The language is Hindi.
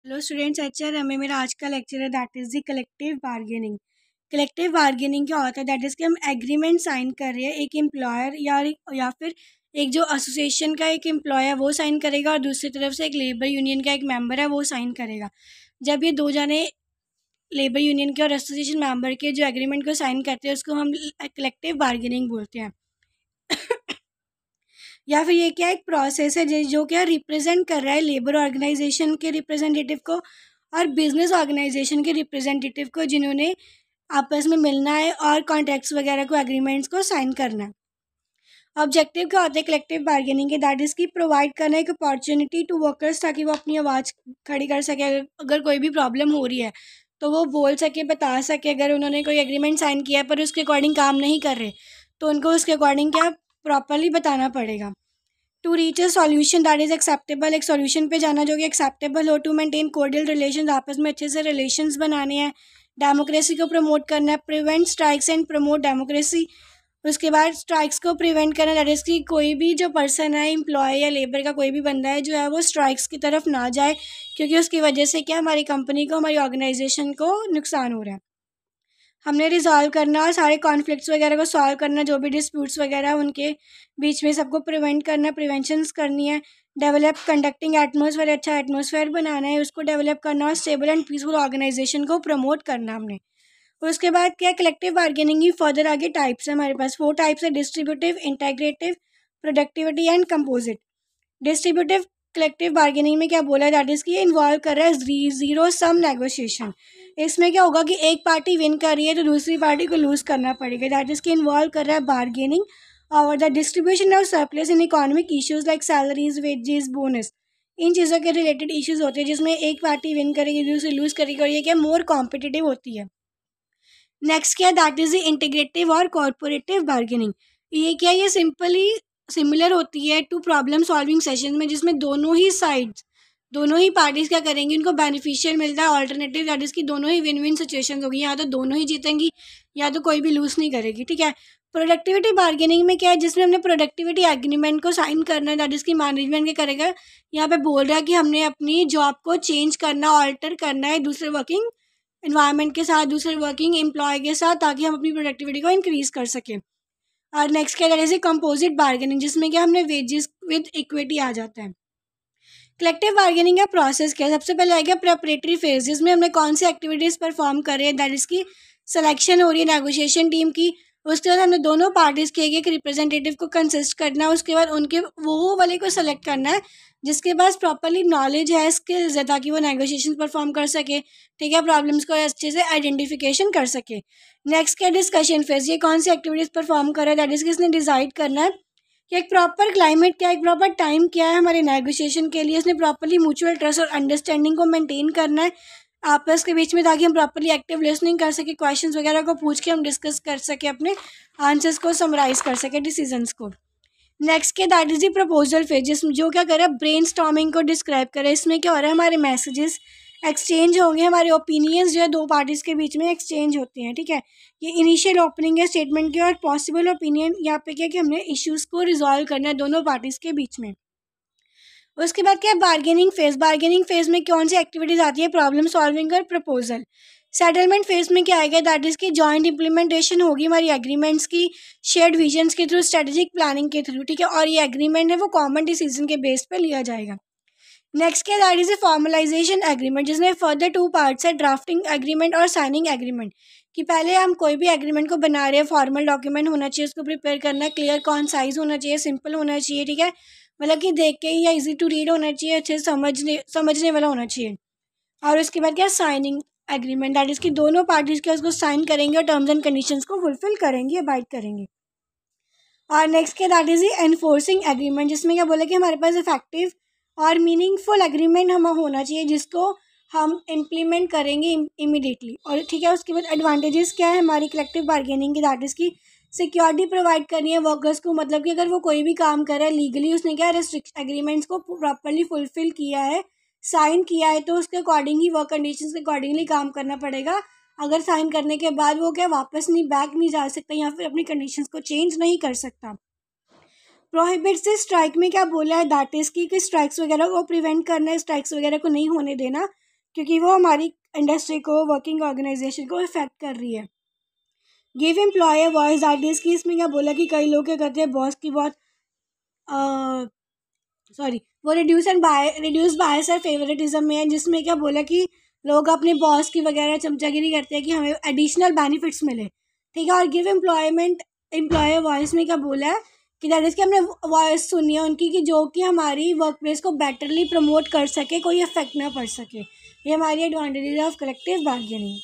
हेलो स्टूडेंट्स, अच्छा हमें मेरा आज का लेक्चर है that is the collective bargaining. Collective bargaining क्या होता है? दैट इज़ कि हम एग्रीमेंट साइन कर रहे हैं, एक एम्प्लॉयर या फिर एक जो एसोसिएशन का एक एम्प्लॉय है वो साइन करेगा और दूसरी तरफ से एक लेबर यूनियन का एक मेंबर है वो साइन करेगा। जब ये दो जने लेबर यूनियन के और एसोसिएशन मेंबर के जो एग्रीमेंट को साइन करते हैं उसको हम कलेक्टिव बार्गेनिंग बोलते हैं। या फिर ये क्या एक प्रोसेस है जो क्या रिप्रेजेंट कर रहा है लेबर ऑर्गेनाइजेशन के रिप्रेजेंटेटिव को और बिजनेस ऑर्गेनाइजेशन के रिप्रेजेंटेटिव को, जिन्होंने आपस में मिलना है और कॉन्ट्रैक्ट्स वगैरह को, एग्रीमेंट्स को साइन करना है। ऑब्जेक्टिव क्या होता है कलेक्टिव बार्गेनिंग के? दैट इज़ की प्रोवाइड करना एक अपॉर्चुनिटी टू वर्कर्स ताकि वो अपनी आवाज़ खड़ी कर सके। अगर कोई भी प्रॉब्लम हो रही है तो वो बोल सके, बता सके। अगर उन्होंने कोई एग्रीमेंट साइन किया है पर उसके अकॉर्डिंग काम नहीं कर रहे तो उनको उसके अकॉर्डिंग क्या प्रॉपरली बताना पड़ेगा। To reach a solution that is acceptable, एक सॉल्यूशन पे जाना जो कि एक्सेप्टेबल हो। टू मेंटेन कोर्डियल रिलेशंस, आपस में अच्छे से रिलेशंस बनाने हैं। डेमोक्रेसी को प्रमोट करना है। Prevent strikes and promote democracy, उसके बाद स्ट्राइक्स को प्रिवेंट करना, दैट इज़ कि कोई भी जो पर्सन है, एम्प्लॉय या लेबर का कोई भी बंदा है जो है वो स्ट्राइक्स की तरफ ना जाए, क्योंकि उसकी वजह से क्या हमारी कंपनी को, हमारी ऑर्गेनाइजेशन को नुकसान हो रहा है। हमने रिजॉल्व करना और सारे कॉन्फ्लिक्ट्स वगैरह को सॉल्व करना, जो भी डिस्प्यूट्स वगैरह उनके बीच में सबको प्रिवेंट करना, प्रिवेंशंस करनी है। डेवलप कंडक्टिंग एटमॉस्फेयर, अच्छा एटमॉस्फेयर बनाना है, उसको डेवलप करना और स्टेबल एंड पीसफुल ऑर्गेनाइजेशन को प्रमोट करना हमने। उसके बाद क्या कलेक्टिव बार्गेनिंग की फर्दर आगे टाइप्स है हमारे पास। 4 टाइप्स है: distributive, integrative, productivity and composite. Distributive collective bargaining में क्या बोला है? दैट इज़ कि ये इन्वॉल्व कर रहा है जीरो सम नेगोशिएशन। इसमें क्या होगा कि एक पार्टी विन कर रही है तो दूसरी पार्टी को लूज़ करना पड़ेगा। दैट इज़ कि इन्वॉल्व कर रहा है बार्गेनिंग और the distribution of surplus in economic issues like salaries, wages, bonus. इन चीज़ों के रिलेटेड इश्यूज होते हैं जिसमें एक पार्टी विन करेगी, दूसरी लूज़ करेगी, और ये क्या मोर कॉम्पिटिटिव होती है। नेक्स्ट क्या? दैट इज़ द इंटीग्रेटिव और कॉर्पोरेटिव बार्गेनिंग। ये क्या, ये सिंपली सिमिलर होती है टू प्रॉब्लम सॉल्विंग सेशन में, जिसमें दोनों ही साइड्स, दोनों ही पार्टीज क्या करेंगी, उनको बेनिफिशियल मिलता है। ऑल्टरनेटिव दैट इज़ की दोनों ही विन विन सिचुएशन होगी, या तो दोनों ही जीतेंगी या तो कोई भी लूज नहीं करेगी। ठीक है। प्रोडक्टिविटी बार्गेनिंग में क्या है? जिसमें हमने प्रोडक्टिविटी एग्रीमेंट को साइन करना है, दैट इज़ की मैनेजमेंट क्या करेगा, यहाँ पे बोल रहा है कि हमने अपनी जॉब को चेंज करना, ऑल्टर करना है दूसरे वर्किंग इन्वायरमेंट के साथ, दूसरे वर्किंग एम्प्लॉय के साथ, ताकि हम अपनी प्रोडक्टिविटी को इंक्रीज़ कर सकें। और नेक्स्ट क्या है कंपोजिट बार्गेनिंग, जिसमें क्या हमने वेजेस विद इक्विटी आ जाता है। कलेक्टिव बार्गेनिंग का प्रोसेस क्या है? सबसे पहले आएगा प्रेपरेटरी फेज, जिसमें हमने कौन सी एक्टिविटीज़ परफॉर्म कर रहे हैं, दैट इज़ की सिलेक्शन हो रही है नेगोशिएशन टीम की। उसके बाद हमने दोनों पार्टीज़ के एक रिप्रेजेंटेटिव को कंसिस्ट करना है। उसके बाद उनके वो वाले को सेलेक्ट करना है जिसके पास प्रॉपरली नॉलेज है, स्किल्स है, ताकि वो नेगोशिएशन परफॉर्म कर सके। ठीक है, प्रॉब्लम्स को अच्छे से आइडेंटिफिकेशन कर सके। नेक्स्ट क्या? डिस्कशन फेज, ये कौन सी एक्टिविटीज़ परफॉर्म कर रहा है, दैट इज़ किसने डिसाइड करना है कि एक प्रॉपर क्लाइमेट क्या है, एक प्रॉपर टाइम क्या है हमारे नेगोशिएशन के लिए। इसने प्रॉपरली म्यूचुअल ट्रस्ट और अंडरस्टैंडिंग को मेंटेन करना है आपस के बीच में, ताकि हम प्रॉपरली एक्टिव लिसनिंग कर सके, क्वेश्चंस वगैरह को पूछ के हम डिस्कस कर सके, अपने आंसर्स को समराइज कर सके, डिसीजंस को। नेक्स्ट के that is the proposal phase, जिसमें जो क्या करे, ब्रेन स्टॉर्मिंग को डिस्क्राइब करे। इसमें क्या हो रहा है, हमारे मैसेजेस एक्सचेंज होंगे, हमारे ओपिनियंस जो है दो पार्टीज़ के बीच में एक्सचेंज होते हैं। ठीक है, ये इनिशियल ओपनिंग है स्टेटमेंट की, और पॉसिबल ओपिनियन यहाँ पे क्या कि हमने इश्यूज़ को रिजॉल्व करना है दोनों पार्टीज़ के बीच में। उसके बाद क्या है? Bargaining phase. बार्गेनिंग फेज में कौन सी एक्टिविटीज़ आती है? प्रॉब्लम सॉल्विंग और प्रपोजल। सेटलमेंट फेज में क्या आएगा? दैट इज़ की जॉइंट इंप्लीमेंटेशन होगी हमारी एग्रीमेंट्स की, शेयर्ड विजन्स के थ्रू, स्ट्रेटेजिक प्लानिंग के थ्रू। ठीक है, और ये एग्रीमेंट है वो कॉमन डिसीजन के बेस पे लिया जाएगा। नेक्स्ट क्या? That is a formalisation agreement, जिसमें फर्दर 2 पार्ट्स है, ड्राफ्टिंग एग्रीमेंट और साइनिंग एग्रीमेंट। कि पहले हम कोई भी एग्रीमेंट को बना रहे हैं, फॉर्मल डॉक्यूमेंट होना चाहिए, उसको प्रिपेयर करना है, क्लियर कॉन्साइज होना चाहिए, सिंपल होना चाहिए। ठीक है, मतलब कि देख के ही या इजी टू रीड होना चाहिए, अच्छे से समझने वाला होना चाहिए। और उसके बाद क्या? साइनिंग एग्रीमेंट, दैट इज़ कि दोनों पार्टीज़ के उसको साइन करेंगे और टर्म्स एंड कंडीशंस को फुलफिल करेंगे, अबाइड करेंगे। और नेक्स्ट क्या? That is the enforcing agreement, जिसमें क्या बोला कि हमारे पास इफेक्टिव और मीनिंगफुल एग्रीमेंट हम होना चाहिए, जिसको हम इम्प्लीमेंट करेंगे इमीडिएटली। और ठीक है, उसके बाद एडवांटेजेस क्या है हमारी कलेक्टिव बार्गेनिंग की? दैट इज़ की सिक्योरिटी प्रोवाइड करनी है वर्कर्स को, मतलब कि अगर वो कोई भी काम कर रहा है लीगली, उसने क्या एग्रीमेंट्स को प्रॉपरली फुलफिल किया है, साइन किया है, तो उसके अकॉर्डिंग ही, वर्क कंडीशंस के अकॉर्डिंगली काम करना पड़ेगा। अगर साइन करने के बाद वो क्या वापस नहीं, बैक नहीं जा सकता, या फिर अपनी कंडीशंस को चेंज नहीं कर सकता। प्रोहिबिट से स्ट्राइक में क्या बोला है? दैट इज़ की स्ट्राइक्स वगैरह को प्रिवेंट करना है, स्ट्राइक्स वगैरह को नहीं होने देना। क्योंकि वो हमारी इंडस्ट्री को, वर्किंग ऑर्गेनाइजेशन को इफेक्ट कर रही है। Give employ voice, that is की इसमें क्या बोला कि कई लोग क्या करते हैं, बॉस की बहुत वो रिड्यूस बायस और फेवरेटिज्म में है, जिसमें क्या बोला कि लोग अपने बॉस की वगैरह चमचागिरी करते हैं कि हमें एडिशनल बेनिफिट्स मिले, ठीक है। और गिव एम्प्लॉयर वॉइस में क्या बोला है कि दैट इज कि हमने वॉइस सुनी है उनकी कि जो कि हमारी वर्क प्लेस को बेटरली प्रमोट कर सके, कोई इफेक्ट ना पड़ सके। ये हमारी एडवांटेजेस ऑफ कलेक्टिव बार्गेनिंग।